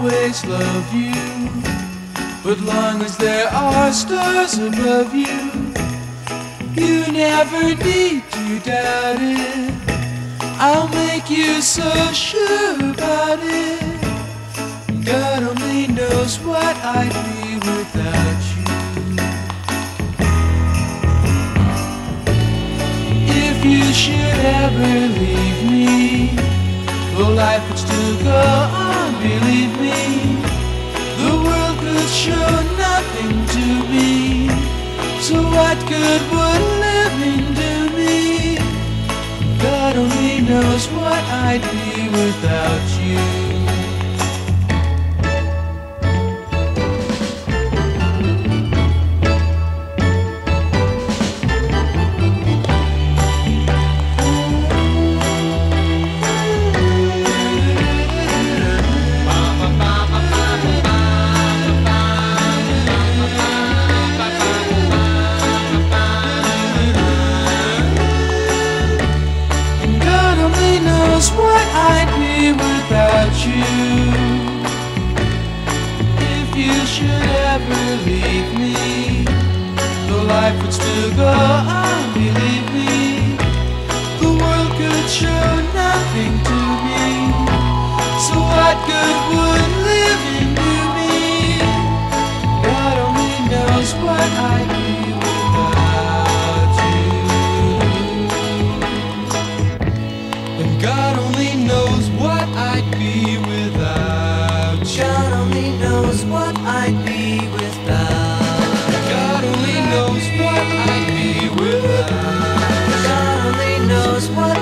always love you, but long as there are stars above you, you never need to doubt it. I'll make you so sure about it. God only knows what I'd be without you. If you should ever leave me, well, life would still go on, believe me. The world could show nothing to me, so what good would living do me? God only knows what I'd be without you. What I'd be without you. If you should ever leave me, the life would still go on, believe me. The world could show nothing to me, so what good would living do me? God only knows what I'd be without you. And God only knows what I'd be without you. God only knows what I'd be without. God only knows what I'd be without. God only knows what